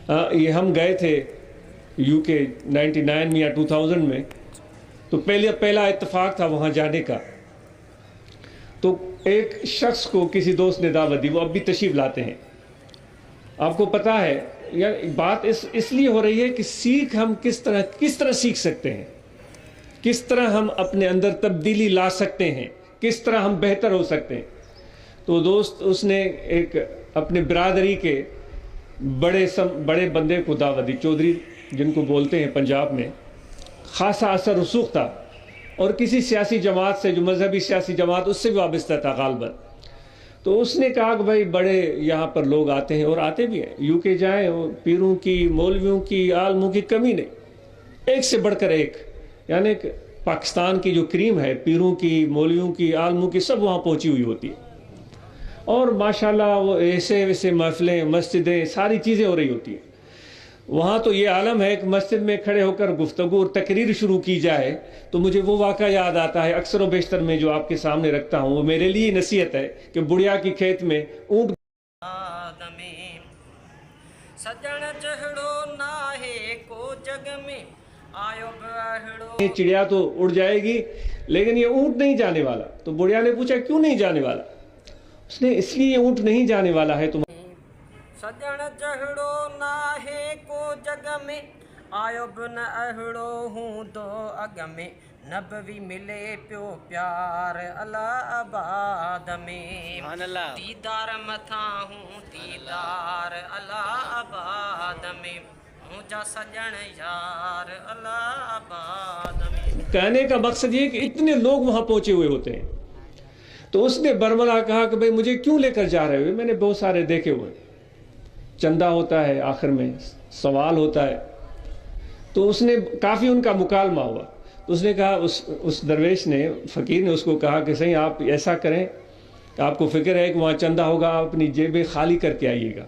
یہ ہم گئے تھے یو کے 99 میں یا 2000 میں، تو پہلا اتفاق تھا وہاں جانے کا. تو ایک شخص کو کسی دوست نے دعوت دی، وہ اب بھی تشریف لاتے ہیں. آپ کو پتہ ہے بات اس لیے ہو رہی ہے کہ سیکھ ہم کس طرح سیکھ سکتے ہیں، کس طرح ہم اپنے اندر تبدیلی لا سکتے ہیں، کس طرح ہم بہتر ہو سکتے ہیں. تو دوست اس نے ایک اپنے برادری کے بڑے بندے کو دعوت دی، چودھری جن کو بولتے ہیں پنجاب میں. خاصا اثر رسوخ تھا اور کسی سیاسی جماعت سے، جو مذہبی سیاسی جماعت، اس سے بھی وابستہ تھا غالباً. تو اس نے کہا کہ بھائی بڑے یہاں پر لوگ آتے ہیں اور آتے بھی ہیں، یو کے جائیں، پیروں کی، مولویوں کی، عالموں کی کمی نہیں، ایک سے بڑھ کر ایک. یعنی کہ پاکستان کی جو کریم ہے، پیروں کی، مولویوں کی، عالموں کی، سب وہاں پہنچی ہوئی ہوتی ہے. اور ماشاءاللہ وہ ایسے محفلیں، مسجدیں، ساری چیزیں ہو رہی ہوتی ہیں. وہاں تو یہ عالم ہے کہ مسجد میں کھڑے ہو کر گفتگو اور تقریر شروع کی جائے تو مجھے وہ واقعہ یاد آتا ہے اکثر و بیشتر میں جو آپ کے سامنے رکھتا ہوں. وہ میرے لیے نصیحت ہے کہ بڑھیا کی کھیت میں اونٹ چڑیا تو اڑ جائے گی لیکن یہ اونٹ نہیں جانے والا. تو بڑھیا نے پوچھا کیوں نہیں جانے والا؟ اس نے اس لیے یہ اونٹ نہیں جانے والا ہے سجن جہڑو ناہے کو جگ میں آیو بن اہڑو ہوں دو اگ میں نبوی ملے پیو پیار اللہ آباد میں دیدار متھا ہوں دیدار اللہ آباد میں مجھا سجن یار اللہ آباد میں. کہنے کا مقصد یہ کہ اتنے لوگ وہاں پہنچے ہوئے ہوتے ہیں. تو اس نے برملا کہا کہ بھئی مجھے کیوں لے کر جا رہے ہوئے؟ میں نے بہت سارے دیکھے ہوئے. چندہ ہوتا ہے، آخر میں سوال ہوتا ہے. تو اس نے کافی ان کا مکالمہ ہوا. تو اس نے کہا، اس درویش نے، فقیر نے اس کو کہا کہ صحیح آپ ایسا کریں کہ آپ کو فکر ہے کہ وہاں چندہ ہوگا، آپ اپنی جیبیں خالی کر کے آئیے گا.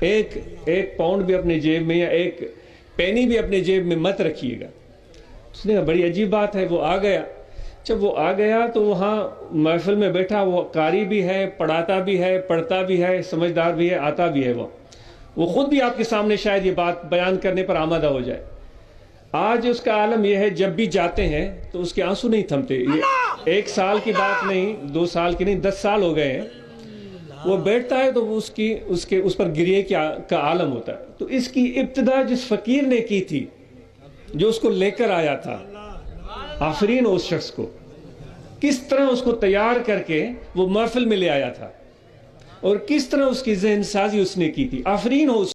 ایک پاؤنڈ بھی اپنے جیب میں یا ایک پینی بھی اپنے جیب میں مت رکھیے گا. اس نے کہا بڑی عجیب بات ہے. وہ آ گیا. جب وہ آ گیا تو وہاں محفل میں بیٹھا، وہ قاری بھی ہے، پڑھاتا بھی ہے، پڑھتا بھی ہے، سمجھدار بھی ہے، آتا بھی ہے. وہ خود بھی آپ کے سامنے شاید یہ بات بیان کرنے پر آمادہ ہو جائے. آج اس کا عالم یہ ہے جب بھی جاتے ہیں تو اس کے آنسو نہیں تھمتے. یہ 1 سال کی بات نہیں، 2 سال کی نہیں، 10 سال ہو گئے ہیں. وہ بیٹھتا ہے تو اس پر گریے کا عالم ہوتا ہے. تو اس کی ابتدا جس فقیر نے کی تھی، جو اس کو لے کر آیا تھا، آفرین ہو اس شخص کو، کس طرح اس کو تیار کر کے وہ محفل میں لے آیا تھا اور کس طرح اس کی ذہن سازی اس نے کی تھی. آفرین ہو.